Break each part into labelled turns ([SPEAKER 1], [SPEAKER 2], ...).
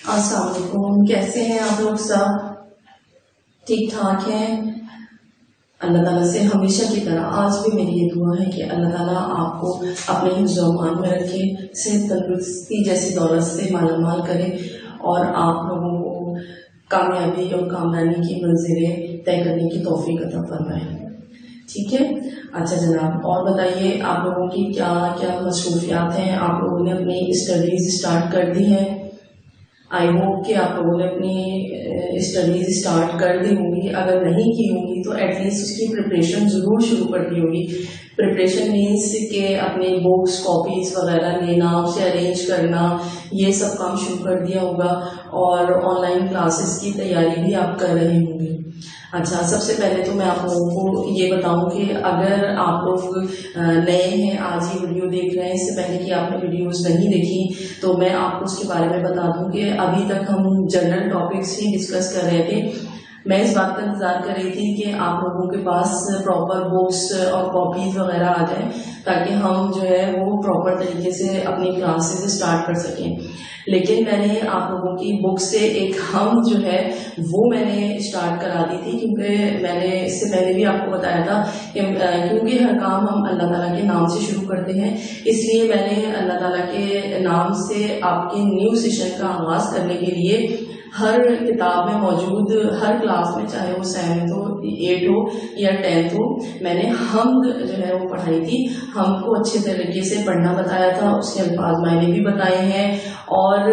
[SPEAKER 1] السلام علیکم، کیسے ہیں آپ لوگ؟ سب ٹھیک ٹھاک ہیں؟ اللہ تعالیٰ سے ہمیشہ کی طرح آج بھی میری یہ دعا ہے کہ اللہ تعالیٰ آپ کو اپنے حفظ و امان میں رکھے، صحت تندرستی جیسی دولت سے مالا مال کرے اور آپ لوگوں کو کامیابی اور کامرانی کی منزلیں طے کرنے کی توفیق عطا فرمائے۔ ٹھیک ہے، اچھا جناب، اور بتائیے آپ لوگوں کی کیا کیا مصروفیات ہیں؟ آپ لوگوں نے اپنی اسٹڈیز اسٹارٹ کر دی ہیں؟ آئی ہوپ کہ آپ لوگوں نے اپنی اسٹڈیز اسٹارٹ کر دی ہوں گی، اگر نہیں کی ہوں گی تو ایٹ لیسٹ اس کی پریپریشن ضرور شروع کر دی ہوگی۔ پریپریشن مینس کہ اپنے بکس کاپیز وغیرہ لینا، اسے ارینج کرنا، یہ سب کام شروع کر دیا ہوگا، اور آن لائن کلاسز کی تیاری بھی آپ کر رہے ہوں گے۔ اچھا، سب سے پہلے تو میں آپ لوگوں کو یہ بتاؤں کہ اگر آپ لوگ نئے ہیں، آج یہ ویڈیو دیکھ رہے ہیں، اس سے پہلے کہ آپ نے ویڈیوز نہیں دیکھی تو میں آپ کو اس کے بارے میں بتا دوں کہ ابھی تک ہم جنرل ٹاپکس ہی ڈسکس کر رہے تھے۔ میں اس بات کا انتظار کر رہی تھی کہ آپ لوگوں کے پاس پراپر بکس اور کاپیز وغیرہ آ جائیں تاکہ ہم جو ہے وہ پراپر طریقے سے اپنی کلاسز اسٹارٹ کر سکیں، لیکن میں نے آپ لوگوں کی بک سے ایک ہم جو ہے وہ میں نے اسٹارٹ کرا دی تھی، کیونکہ میں نے اس سے پہلے بھی آپ کو بتایا تھا کہ کیونکہ ہر کام ہم اللہ تعالیٰ کے نام سے شروع کرتے ہیں، اس لیے میں نے اللہ تعالیٰ کے نام سے آپ کے نیو سیشن کا آغاز کرنے کے لیے ہر کتاب میں موجود ہر کلاس میں، چاہے وہ 7 ہو 8 ہو یا 10 ہو، میں نے حمد جو ہے وہ پڑھائی تھی۔ حمد کو اچھے طریقے سے پڑھنا بتایا تھا، اس کے الفاظ معنی بھی بتائے ہیں، اور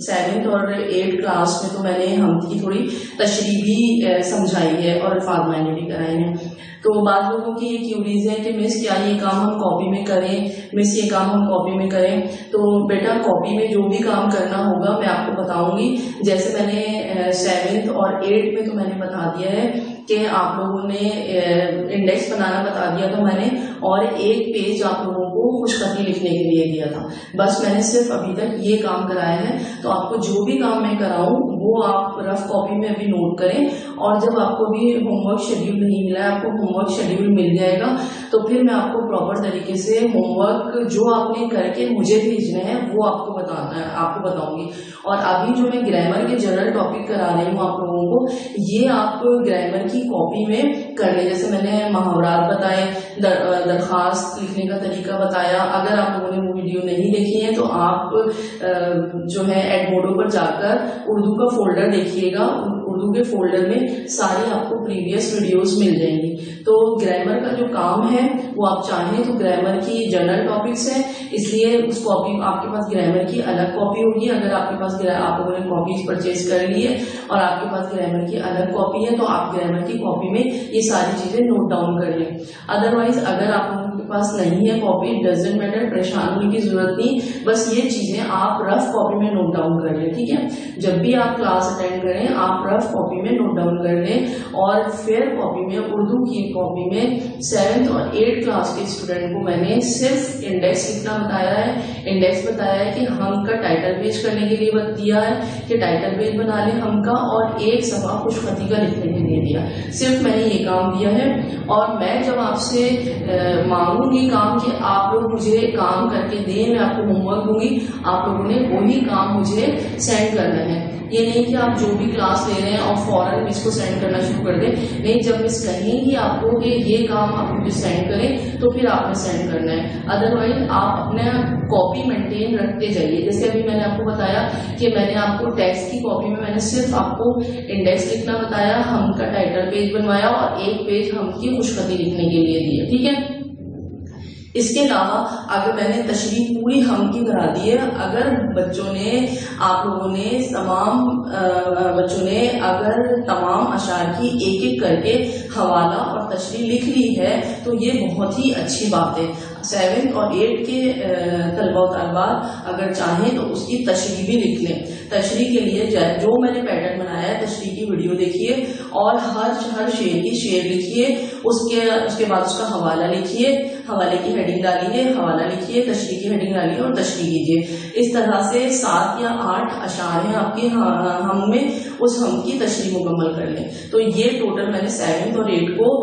[SPEAKER 1] 7 اور 8 کلاس میں تو میں نے حمد کی تھوڑی تشریح بھی سمجھائی ہے اور الفاظ معنی بھی کرائے ہیں۔ تو بعض لوگوں کی یہ کیوریز ہے کہ مس کیا یہ کام ہم کاپی میں کریں، مس یہ کام ہم کاپی میں کریں؟ تو بیٹا کاپی میں جو بھی کام کرنا ہوگا میں آپ کو بتاؤں گی، جیسے میں نے 7 اور 8 میں تو میں نے بتا دیا ہے کہ آپ لوگوں نے انڈیکس بنانا بتا دیا تھا میں نے، اور ایک پیج آپ لوگوں کو خوش خطی لکھنے کے لیے دیا تھا، بس میں نے صرف ابھی تک یہ کام کرایا ہے۔ تو آپ کو جو بھی کام میں کراؤں وہ آپ رف کاپی میں ابھی نوٹ کریں، اور جب آپ کو بھی ہوم ورک شیڈیول نہیں ملا ہے، آپ کو ہوم ورک شیڈیول مل جائے گا تو پھر میں آپ کو پراپر طریقے سے ہوم ورک جو آپ نے کر کے مجھے بھیجنا ہے وہ آپ کو بتاؤں گی۔ اور ابھی جو میں گرامر کے جنرل ٹاپک کرا رہی ہوں آپ لوگوں کو، یہ آپ گرامر کی کاپی میں کر لیں۔ جیسے میں نے محاورات بتائے، درخواست لکھنے کا طریقہ بتایا، اگر آپ لوگوں نے وہ ویڈیو نہیں دیکھی ہے تو آپ جو ہے ایڈموڈو پر جا کر اردو کا فولڈر دیکھیے گا، اردو کے فولڈر میں ساری آپ کو پریویس ویڈیوز مل جائیں گی۔ تو گرامر کا جو کام ہے وہ آپ چاہیں تو گرامر کی جنرل ٹاپکس ہیں، اس لیے اس کاپی آپ کے پاس گرامر کی الگ کاپی ہوگی۔ اگر آپ کے پاس آپ لوگوں نے کاپیز پرچیز کر لی ہے اور آپ کے پاس گرامر کی الگ کاپی ہے تو آپ گرامر کی کاپی میں یہ ساری چیزیں نوٹ ڈاؤن کر لیں۔ ادروائز اگر آپ لوگوں کے پاس نہیں ہے کاپی، ڈزنٹ میٹر، پریشان ہونے کی ضرورت نہیں، بس یہ چیزیں آپ رف کاپی میں نوٹ ڈاؤن کر لیں، ٹھیک ہے؟ جب بھی آپ کلاس اٹینڈ کریں آپ رف کاپی میں نوٹ ڈاؤن کر لیں، اور فیئر کاپی میں، اردو کی کاپی میں 7 اور 8 کلاس کے اسٹوڈنٹ کو میں نے صرف انڈیکس لکھنا بتایا ہے، انڈیکس بتایا ہے کہ ہم کا ٹائٹل پیج کرنے کے لیے دیا ہے کہ ٹائٹل پیج بنا لیں ہم کا، اور ایک صفحہ خوش خطی کا لکھنے کے لیے دیا، صرف میں نے یہ کام دیا ہے۔ اور میں جب آپ سے مانگوں گی کام کہ آپ لوگ مجھے کام کر کے دیں، میں آپ کو ہوم ورک دوں گی، آپ لوگوں نے وہی کام مجھے سینڈ کرنا ہے۔ یہ نہیں کہ آپ جو بھی کلاس لے رہے ہیں اور فوراً مس کو سینڈ کرنا شروع کر دیں، نہیں، جب مس کہیں گی آپ کو کہ یہ کام آپ مجھے سینڈ کریں تو پھر آپ نے سینڈ کرنا ہے، ادروائز آپ اپنا کاپی مینٹین رکھتے جائیے۔ جیسے ابھی میں نے آپ کو بتایا کہ میں نے آپ کو ٹیکسٹ کی کاپی میں نے صرف آپ کو انڈیکس لکھنا بتایا، ہم کا ٹائٹل پیج بنوایا، اور ایک پیج ہم کی خوش خطی لکھنے کے لیے دیا، ٹھیک ہے؟ اس کے علاوہ اگر میں نے تشریح پوری ہم کی کرا دی ہے، اگر بچوں نے اگر تمام اشعار کی ایک ایک کر کے حوالہ اور تشریح لکھ لی ہے تو یہ بہت ہی اچھی بات ہے۔ 7 اور 8 کے طلبہ و طالبات اگر چاہیں تو اس کی تشریح بھی لکھ لیں۔ تشریح کے لیے جو میں نے پیٹرن بنایا ہے، تشریح کی ویڈیو دیکھیے اور ہر شعر کی شعر لکھیے، اس کے بعد اس کا حوالہ لکھیے، حوالے کی ہیڈنگ ڈالیے، حوالہ لکھیے، تشریح کی ہیڈنگ ڈالیے اور تشریح کیجیے۔ اس طرح سے 7 یا 8 اشعار ہیں آپ کے ہم میں، اس ہم کی تشریح مکمل کر لیں۔ تو یہ ٹوٹل میں نے 7 اور 8 کو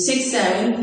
[SPEAKER 1] 6, 7,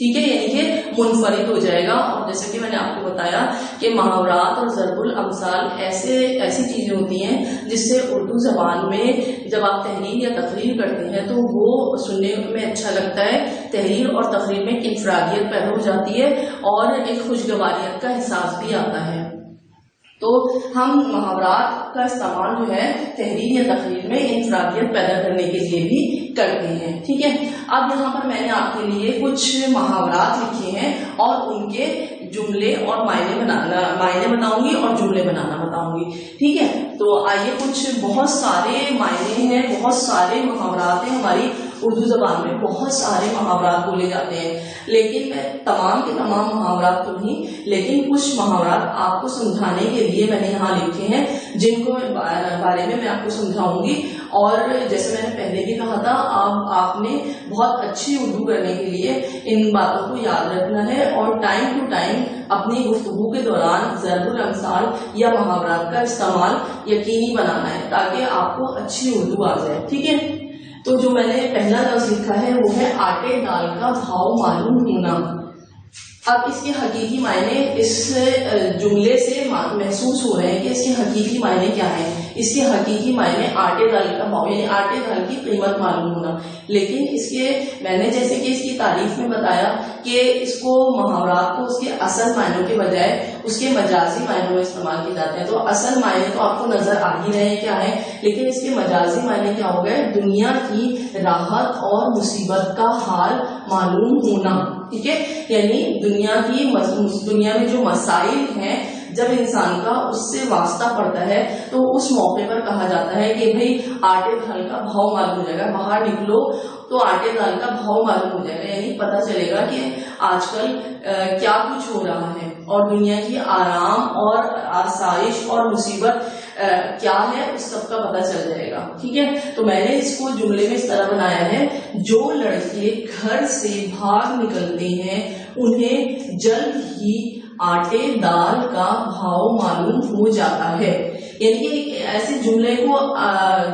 [SPEAKER 1] ٹھیک ہے، یعنی کہ منفرد ہو جائے گا. اور جیسے کہ میں نے آپ کو بتایا کہ محاورات اور ضرب الامثال ایسی چیزیں ہوتی ہیں جس سے اردو زبان میں جب آپ تحریر یا تقریر کرتے ہیں تو وہ سننے میں اچھا لگتا ہے. تحریر اور تقریر میں انفرادیت پیدا ہو جاتی ہے اور ایک خوشگواریت کا احساس بھی آتا ہے. تو ہم محاورات کا استعمال جو ہے تحریر یا تقریر میں انفرادیت پیدا کرنے کے لیے بھی کرتے ہیں. ٹھیک ہے، اب یہاں پر میں نے آپ کے لیے کچھ محاورات لکھے ہیں اور ان کے جملے اور معنی بتاؤں گی اور جملے بنانا بتاؤں گی. ٹھیک ہے، تو آئیے کچھ بہت سارے معنی ہیں، بہت سارے محاورات ہیں. ہماری اردو زبان میں بہت سارے محاورات بولے جاتے ہیں، لیکن میں تمام کے تمام محاورات تو نہیں، لیکن کچھ محاورات آپ کو سمجھانے کے لیے میں نے یہاں لکھے ہیں جن کو بارے میں آپ کو سمجھاؤں گی. اور جیسے میں نے پہلے بھی کہا تھا، آپ نے بہت اچھی اردو کرنے کے لیے ان باتوں کو یاد رکھنا ہے اور ٹائم ٹو ٹائم اپنی گفتگو کے دوران ضرب الامثال یا محاورات کا استعمال یقینی بنانا ہے تاکہ آپ کو اچھی اردو آ جائے. ٹھیک ہے، تو جو میں نے پہلا لفظ لکھا ہے وہ ہے آٹے دال کا بھاؤ معلوم ہونا. اب اس کے حقیقی معنی اس جملے سے محسوس ہو رہے ہیں کہ اس کے حقیقی معنی کیا ہے. اس کے حقیقی معنی آٹے دال کا بھاؤ یعنی آٹے دال کی قیمت معلوم ہونا. لیکن اس کے میں نے جیسے کہ اس کی تعریف میں بتایا کہ اس کو محاورات کو اس کے اصل معنوں کے بجائے اس کے مجازی معنوں میں استعمال کیے جاتے ہیں. تو اصل معنی تو آپ کو نظر آ ہی رہے ہیں کیا ہے، لیکن اس کے مجازی معنی کیا ہو گئے؟ دنیا کی راحت اور مصیبت کا حال معلوم ہونا. ٹھیک ہے، یعنی دنیا میں جو مسائل ہیں جب انسان کا اس سے واسطہ پڑتا ہے تو اس موقع پر کہا جاتا ہے کہ بھئی آٹے دال کا بھاؤ معلوم ہو جائے گا. باہر نکلو تو آٹے دال کا بھاؤ معلوم ہو جائے گا، یعنی پتہ چلے گا کہ آج کل کیا کچھ ہو رہا ہے اور دنیا کی آرام اور آسائش اور مصیبت کیا ہے اس سب کا پتہ چل جائے گا. ٹھیک ہے، تو میں نے اس کو جملے میں اس طرح بنایا ہے، جو لڑکے گھر سے بھاگ نکلتے ہیں انہیں جلد ہی آٹے دال کا بھاؤ معلوم ہو جاتا ہے. یعنی کہ ایسے جملے کو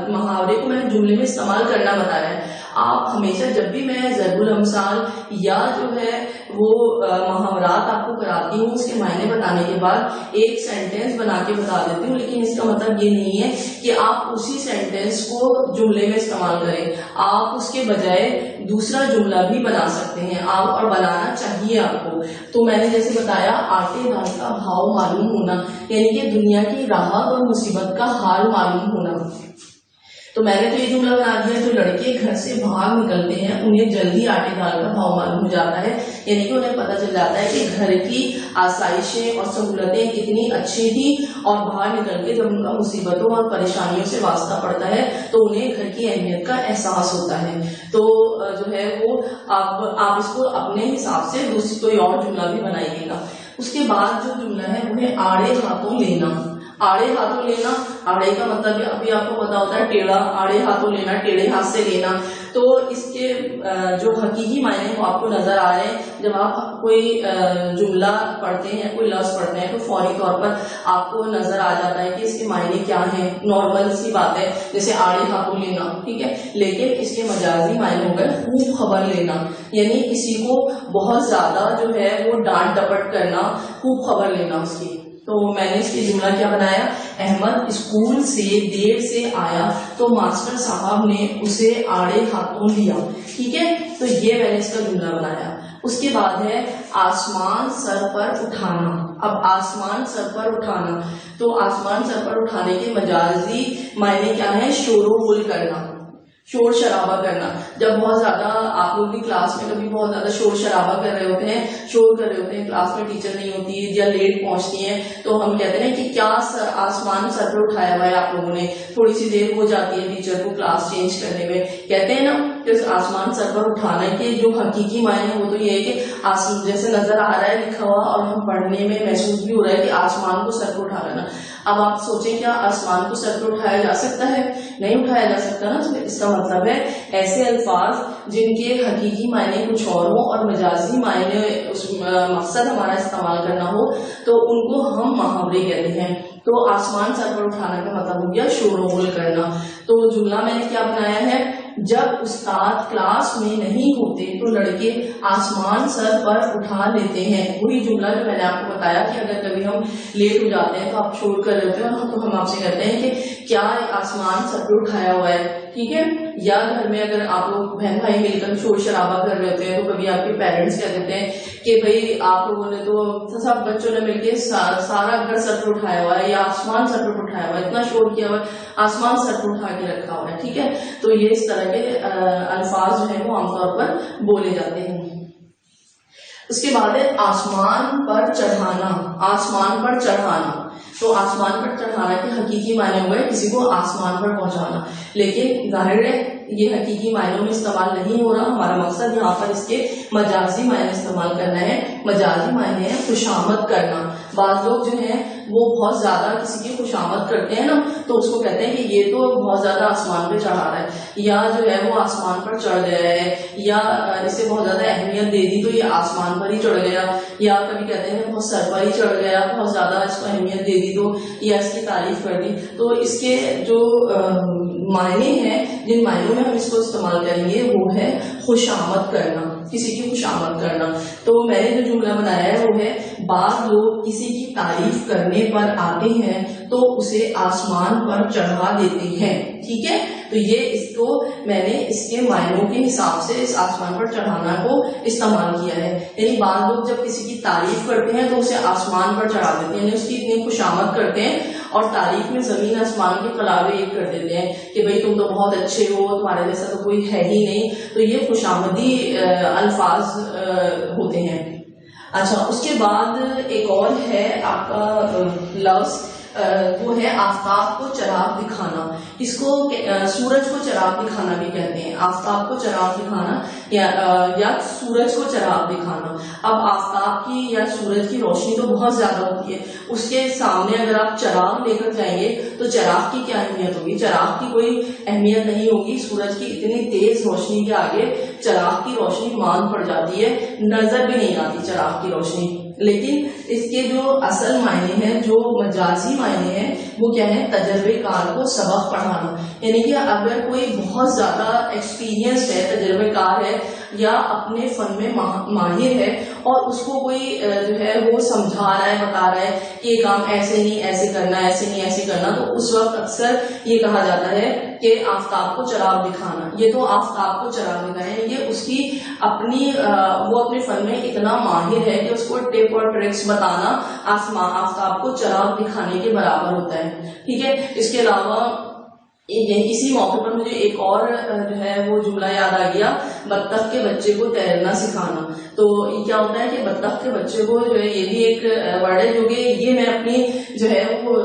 [SPEAKER 1] محاورے کو میں نے جملے میں استعمال کرنا بتایا ہے. آپ ہمیشہ جب بھی میں ضرب الامثال یا جو ہے وہ محاورات آپ کو کراتی ہوں اس کے معنی بتانے کے بعد ایک سینٹینس بنا کے بتا دیتی ہوں، لیکن اس کا مطلب یہ نہیں ہے کہ آپ اسی سینٹینس کو جملے میں استعمال کریں. آپ اس کے بجائے دوسرا جملہ بھی بنا سکتے ہیں آپ، اور بنانا چاہیے آپ کو. تو میں نے جیسے بتایا آٹے دال کا بھاؤ معلوم ہونا یعنی کہ دنیا کی راحت اور مصیبت کا حال معلوم ہونا. تو میں نے تو یہ جملہ بنا دیا، جو لڑکے گھر سے باہر نکلتے ہیں انہیں جلدی آٹے دال کا بھاؤ معلوم ہو جاتا ہے، یعنی کہ انہیں پتہ چل جاتا ہے کہ گھر کی آسائشیں اور سہولتیں کتنی اچھی تھیں اور باہر نکل کے جب ان کا مصیبتوں اور پریشانیوں سے واسطہ پڑتا ہے تو انہیں گھر کی اہمیت کا احساس ہوتا ہے. تو جو ہے وہ آپ اس کو اپنے حساب سے دوسری کوئی اور جملہ بھی بنائیے گا. اس کے بعد جو جملہ ہے وہ ہے آڑے ہاتھوں لینا. آڑے ہاتھوں لینا، آڑے کا مطلب ابھی آپ کو پتا ہوتا ہے ٹیڑھا، آڑے ہاتھوں لینا، ٹیڑھے ہاتھ سے لینا. تو اس کے جو حقیقی معنی وہ آپ کو نظر آ رہے ہیں. جب آپ کوئی جملہ پڑھتے ہیں، کوئی لفظ پڑھتے ہیں تو فوری طور پر آپ کو نظر آ جاتا ہے کہ اس کے معنی کیا ہیں. نارمل سی بات ہے جیسے آڑے ہاتھوں لینا، ٹھیک ہے، لیکن اس کے مجازی معنی ہو گئے خوب خبر لینا، یعنی کسی کو بہت زیادہ جو ہے وہ ڈانٹ ڈپٹ کرنا، خوب خبر لینا اس کی. تو میں نے اس کی جملہ کیا بنایا، احمد اسکول سے دیر سے آیا تو ماسٹر صاحب نے اسے آڑے ہاتھوں لیا. ٹھیک ہے، تو یہ میں نے اس کا جملہ بنایا. اس کے بعد ہے آسمان سر پر اٹھانا. اب آسمان سر پر اٹھانا، تو آسمان سر پر اٹھانے کے مجازی معنی کیا ہے؟ شور و غل کرنا، شور شرابہ کرنا. جب بہت زیادہ آپ لوگ بھی کلاس میں کبھی بہت زیادہ شور شرابہ کر رہے ہوتے ہیں، شور کر رہے ہوتے ہیں، کلاس میں ٹیچر نہیں ہوتی یا لیٹ پہنچتی ہیں، تو ہم کہتے ہیں کہ کیا آسمان سر پر اٹھایا ہوا ہے آپ لوگوں نے. تھوڑی سی دیر ہو جاتی ہے ٹیچر کو کلاس چینج کرنے میں، کہتے ہیں نا کہ آسمان سر پر اٹھانا کے جو حقیقی معنی وہ تو یہ ہے کہ آسمان جیسے نظر آ رہا ہے لکھا ہوا اور ہم پڑھنے میں محسوس بھی ہو رہا ہے کہ آسمان کو سر پر اٹھا لینا. اب آپ سوچیں کیا آسمان کو سر پر اٹھایا جا سکتا ہے؟ نہیں اٹھایا جا سکتا نا. تو اس کا مطلب ہے ایسے الفاظ جن کے حقیقی معنی کچھ اور ہوں اور مجازی معنی اس مقصد ہمارا استعمال کرنا ہو تو ان کو ہم محاورے کہتے ہیں. تو آسمان سر پر اٹھانا کا مطلب ہو گیا شور و غل کرنا. تو جملہ میں نے کیا بنایا ہے, جب استاد کلاس میں نہیں ہوتے تو لڑکے آسمان سر پر اٹھا لیتے ہیں. وہی جملہ جو میں نے آپ کو بتایا کہ اگر کبھی ہم لیٹ ہو جاتے ہیں تو آپ شور کر لیتے ہیں تو ہم آپ سے کہتے ہیں کہ کیا آسمان سر پہ اٹھایا ہوا ہے, ٹھیک ہے. یا گھر میں اگر آپ لوگ بہن بھائی مل کر شور شرابہ کر رہے ہوتے ہیں تو کبھی آپ کے پیرنٹس کہہ دیتے ہیں کہ بھائی آپ لوگوں نے تو سب بچوں نے مل کے سارا گھر سر پہ اٹھایا ہوا ہے یا آسمان سر پہ اٹھایا ہوا ہے, اتنا شور کیا ہوا ہے, آسمان سر پہ اٹھا کے رکھا ہوا ہے, ٹھیک ہے. تو یہ اس طرح کے الفاظ جو ہیں وہ عام طور پر بولے جاتے ہیں. اس کے بعد ہے آسمان پر چڑھانا. آسمان پر چڑھانا, تو آسمان پر چڑھانا کے حقیقی معنی ہوئے کسی کو آسمان پر پہنچانا, لیکن ظاہر ہے یہ حقیقی معنوں میں استعمال نہیں ہو رہا. ہمارا مقصد یہاں پر اس کے مجازی معنی استعمال کرنا ہے. مجازی معنی ہے خوشامد کرنا. بعض لوگ جو ہیں وہ بہت زیادہ کسی کی خوشامد کرتے ہیں نا, تو اس کو کہتے ہیں کہ یہ تو بہت زیادہ آسمان پہ چڑھا رہا ہے, یا جو ہے وہ آسمان پر چڑھ گیا ہے, یا اسے بہت زیادہ اہمیت دے دی تو یہ آسمان پر ہی چڑھ گیا, یا کبھی کہتے ہیں بہت سر پر ہی چڑھ گیا, بہت زیادہ اس کو اہمیت دے دی تو, یا اس کی تعریف کر دی. تو اس کے جو معنی ہیں, جن معنیوں میں ہم اس کو استعمال کریں گے وہ ہے خوشامد کرنا, کسی کی خوشامد کرنا. تو میں نے جو جملہ بنایا ہے وہ ہے بعض لوگ کسی کی تعریف کرنے پر آتے ہیں تو اسے آسمان پر چڑھا دیتے ہیں, ٹھیک ہے. تو یہ اس کو میں نے اس کے معنوں کے حساب سے اس آسمان پر چڑھانا کو استعمال کیا ہے. یعنی بعض لوگ جب کسی کی تعریف کرتے ہیں تو اسے آسمان پر چڑھا دیتے ہیں, یعنی اس کی اتنی خوشامد کرتے ہیں اور تعریف میں زمین آسمان کے قلابے ایک کر دیتے ہیں کہ بھئی تم تو بہت اچھے ہو, تمہارے جیسا تو کوئی ہے ہی نہیں. تو یہ خوشامدی الفاظ ہوتے ہیں. اچھا, اس کے بعد ایک اور ہے آپ کا لفظ, وہ ہے آفتاب کو چراغ دکھانا. اس کو سورج کو چراغ دکھانا بھی کہتے ہیں. آفتاب کو چراغ دکھانا یا سورج کو چراغ دکھانا. اب آفتاب کی یا سورج کی روشنی تو بہت زیادہ ہوتی ہے, اس کے سامنے اگر آپ چراغ لے کر جائیں گے تو چراغ کی کیا اہمیت ہوگی, چراغ کی کوئی اہمیت نہیں ہوگی. سورج کی اتنی تیز روشنی کے آگے چراغ کی روشنی ماند پڑ جاتی ہے, نظر بھی نہیں آتی چراغ کی روشنی. لیکن اس کے جو اصل معنی ہیں, جو مجازی معنی ہیں, وہ کیا ہے, تجربے کار کو سبق پڑھانا. یعنی کہ اگر کوئی بہت زیادہ ایکسپیرینس ہے, تجربے کار ہے, یا اپنے فن میں ماہر ہے اور اس کو کوئی جو ہے وہ سمجھا رہا ہے, بتا رہا ہے کہ یہ کام ایسے نہیں ایسے کرنا, ایسے نہیں ایسے کرنا, تو اس وقت اکثر یہ کہا جاتا ہے کہ آفتاب کو چراغ دکھانا. یہ تو آفتاب کو چراغ دکھائیں, یہ اس کی اپنی وہ اپنے فن میں اتنا ماہر ہے کہ اس کو ٹپ اور ٹرکس بتانا آفتاب کو چراغ دکھانے کے برابر ہوتا ہے, ٹھیک ہے. اس کے علاوہ اسی موقع پر مجھے ایک اور جو ہے وہ جملہ یاد آ گیا, بطخ کے بچے کو تیرنا سکھانا. تو یہ کیا ہوتا ہے کہ بطخ کے بچے کو جو ہے, یہ بھی ایک ورڈ ہے جو کہ یہ میں اپنی جو ہے وہ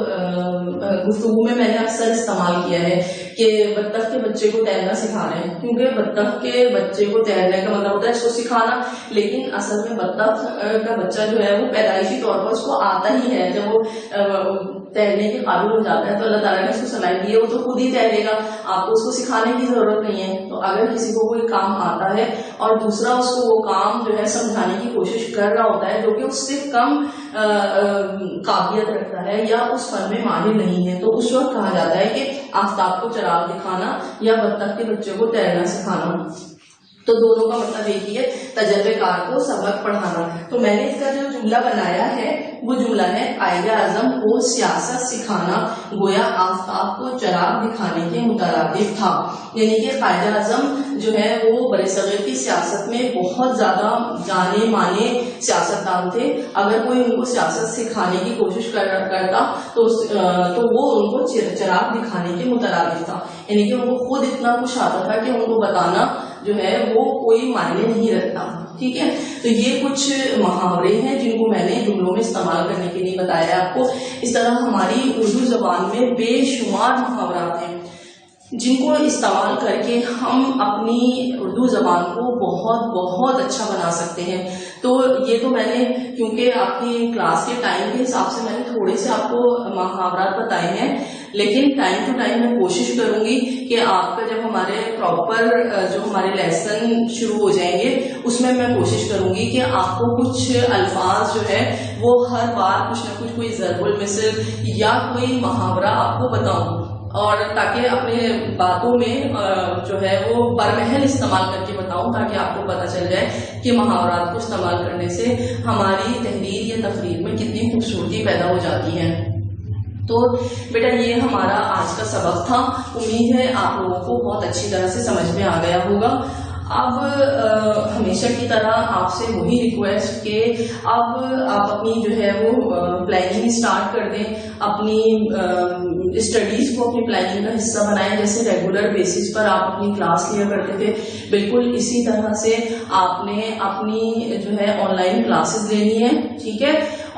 [SPEAKER 1] گفتگو میں نے اکثر استعمال کیا ہے کہ بطخ کے بچے کو تیرنا سکھا رہے ہیں, کیونکہ بطخ کے بچے کو تیرنے کا مطلب ہوتا ہے اس کو سکھانا. لیکن اصل میں بطخ کا بچہ جو ہے وہ پیدائشی طور پر اس کو آتا ہی ہے, جب وہ تیرنے کے قابل ہو جاتا ہے تو اللہ تعالیٰ نے اس کو صلاحیت دی ہے, وہ تو خود ہی تیرے گا, آپ کو اس کو سکھانے کی ضرورت نہیں ہے. تو اگر کسی کو کوئی کام آتا ہے اور دوسرا اس کو وہ کام جو ہے سمجھانے کی کوشش کر رہا ہوتا ہے جو کہ اس سے کم قابلیت رکھتا ہے یا اس فن میں ماہر نہیں ہے, تو اس وقت کہا جاتا ہے کہ آفتاب کو چراغ دکھانا یا بطخ کے بچے کو تیرنا سکھانا. تو دونوں کا مطلب ایک ہی ہے, تجربے کار کو سبق پڑھانا. تو میں نے اس کا جو جملہ بنایا ہے وہ جملہ ہے قائد اعظم کو سیاست سکھانا گویا آفتاب کو چراغ دکھانے کے مترادف تھا. یعنی کہ قائد اعظم جو ہے وہ برصغیر کی سیاست میں بہت زیادہ جانے مانے سیاستدان تھے. اگر کوئی ان کو سیاست سکھانے کی کوشش کرتا تو وہ ان کو چراغ دکھانے کے مترادف تھا. یعنی کہ ان کو خود اتنا کچھ آتا تھا کہ ان کو بتانا جو ہے وہ کوئی معنی نہیں رکھتا, ٹھیک ہے. تو یہ کچھ محاورے ہیں جن کو میں نے جملوں میں استعمال کرنے کے لیے بتایا آپ کو. اس طرح ہماری اردو زبان میں بے شمار محاورات ہیں جن کو استعمال کر کے ہم اپنی اردو زبان کو بہت بہت اچھا بنا سکتے ہیں. تو یہ تو میں نے کیونکہ آپ کی کلاس کے ٹائم کے حساب سے میں نے تھوڑے سے آپ کو محاورات بتائے ہیں، لیکن ٹائم ٹو ٹائم میں کوشش کروں گی کہ آپ کا جب ہمارے پراپر جو ہمارے لیسن شروع ہو جائیں گے اس میں کوشش کروں گی کہ آپ کو کچھ الفاظ جو ہے وہ ہر بار کچھ نہ کچھ کوئی ضرب المثل یا کوئی محاورہ آپ کو بتاؤں، اور تاکہ اپنے باتوں میں جو ہے وہ برمحل استعمال کر کے بتاؤں، تاکہ آپ کو پتہ چل جائے کہ محاورات کو استعمال کرنے سے ہماری تحریر یا تقریر میں کتنی خوبصورتی پیدا ہو جاتی ہے۔ تو بیٹا یہ ہمارا آج کا سبق تھا، امید ہے آپ لوگوں کو بہت اچھی طرح سے سمجھ میں آ گیا ہوگا۔ اب ہمیشہ کی طرح آپ سے وہی ریکویسٹ کہ اب آپ اپنی جو ہے وہ پلاننگ اسٹارٹ کر دیں، اپنی اسٹڈیز کو اپنی پلاننگ کا حصہ بنائیں، جیسے ریگولر بیسس پر آپ اپنی کلاس لیا کرتے تھے بالکل اسی طرح سے آپ نے اپنی جو ہے آن لائن کلاسز لینی ہے، ٹھیک ہے۔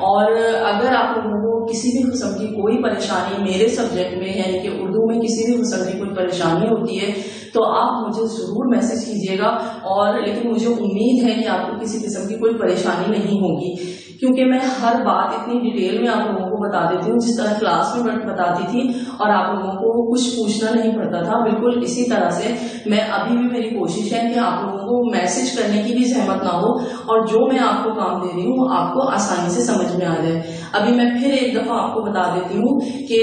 [SPEAKER 1] اور اگر آپ لوگوں کو کسی بھی قسم کی کوئی پریشانی میرے سبجیکٹ میں یعنی کہ اردو میں کسی بھی قسم کی کوئی پریشانی ہوتی ہے تو آپ مجھے ضرور میسج کیجیے گا، اور لیکن مجھے امید ہے کہ آپ کو کسی قسم کی کوئی پریشانی نہیں ہوگی، کیونکہ میں ہر بات اتنی ڈیٹیل میں آپ لوگوں کو بتا دیتی ہوں جس طرح کلاس میں بتاتی تھی، اور آپ لوگوں کو کچھ پوچھنا نہیں پڑتا تھا، بالکل اسی طرح سے میں ابھی بھی میری کوشش ہے کہ آپ لوگوں کو میسج کرنے کی بھی زحمت نہ ہو، اور جو میں آپ کو کام دے رہی ہوں آپ کو آسانی سے سمجھ میں آ جائے۔ ابھی میں پھر ایک دفعہ آپ کو بتا دیتی ہوں کہ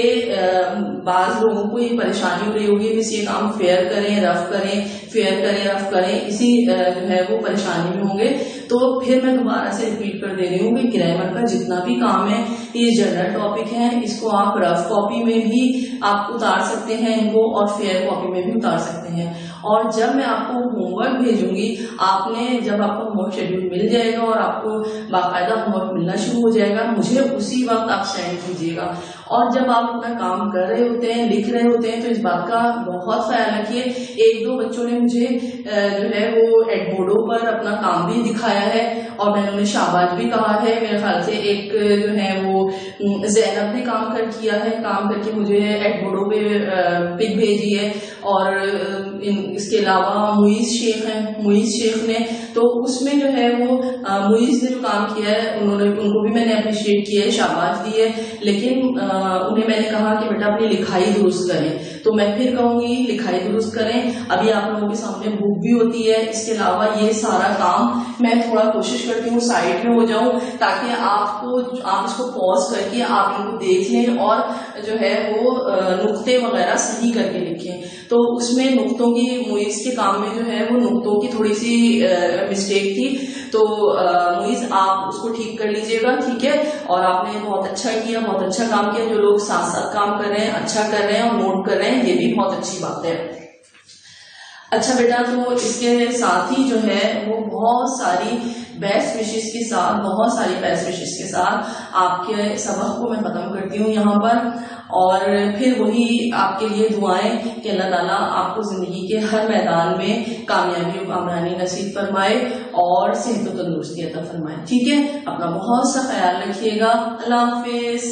[SPEAKER 1] بعض لوگوں کو یہ پریشانی ہو رہی ہوگی بس یہ کام فیئر کریں رف کریں، فیئر کریں رف کریں، اسی جو ہے وہ پریشانی میں ہوں گے، تو پھر میں دوبارہ سے ریپیٹ کر دے رہی ہوں کہ گرامر کا جتنا بھی کام ہے یہ جنرل ٹاپک ہے، اس کو آپ رف کاپی میں بھی آپ اتار سکتے ہیں ان کو، اور فیئر کاپی میں بھی اتار سکتے ہیں۔ اور جب میں آپ کو ہوم ورک بھیجوں گی، آپ نے جب آپ کو ہوم ورک شیڈیول مل جائے گا اور آپ کو باقاعدہ ہوم ورک ملنا شروع ہو جائے گا، مجھے اسی وقت آپ سینڈ کیجیے گا۔ اور جب آپ اپنا کام کر رہے ہوتے ہیں لکھ رہے ہوتے ہیں تو اس بات کا بہت خیال رکھیے، ایک دو بچوں نے مجھے جو ہے وہ ایڈ بورڈو پر اپنا کام بھی دکھایا ہے، اور میں نے انہیں شاباش بھی کہا ہے، میرے خیال سے ایک جو ہے وہ زینب نے کام کیا ہے، کام کر کے مجھے ایڈ بورڈو پہ پک بھیجی ہے، اور اس کے علاوہ معیز شیخ ہیں، معیز شیخ نے تو اس میں جو ہے وہ معیز نے جو کام کیا ہے ان کو بھی میں نے اپریشیٹ کیا ہے، شاباش دی ہے، لیکن انہیں میں نے کہا کہ بیٹا اپنی لکھائی درست کریں، تو میں پھر کہوں گی لکھائی درست کریں۔ ابھی آپ لوگوں کے سامنے بک بھی ہوتی ہے، اس کے علاوہ یہ سارا کام میں تھوڑا کوشش کرتی ہوں سائٹ میں ہو جاؤں تاکہ آپ اس کو پاز کر کے آپ ان کو دیکھ لیں اور جو ہے وہ نقطے وغیرہ صحیح کر کے لکھیں۔ تو اس میں نقطوں کی معیز کے کام میں جو ہے وہ نقطوں کی تھوڑی سی مسٹیک تھی، تو معیز آپ اس کو ٹھیک کر لیجیے گا، ٹھیک ہے۔ اور آپ نے بہت اچھا کیا، بہت اچھا کام کیا، جو لوگ ساتھ ساتھ کام کر رہے ہیں اچھا کر رہے ہیں اور نوٹ کر رہے ہیں، یہ بھی بہت اچھی بات ہے۔ اچھا بیٹا، تو اس کے ساتھ ہی جو ہے وہ بہت ساری بیسٹ وشز کے ساتھ، بہت ساری بیسٹ وشز کے ساتھ آپ کے سبق کو میں ختم کرتی ہوں یہاں پر، اور پھر وہی آپ کے لیے دعائیں کہ اللہ تعالیٰ آپ کو زندگی کے ہر میدان میں کامیابی و کامرانی نصیب فرمائے اور صحت و تندرستی عطا فرمائے، ٹھیک ہے۔ اپنا بہت سا خیال رکھیے گا، اللہ حافظ۔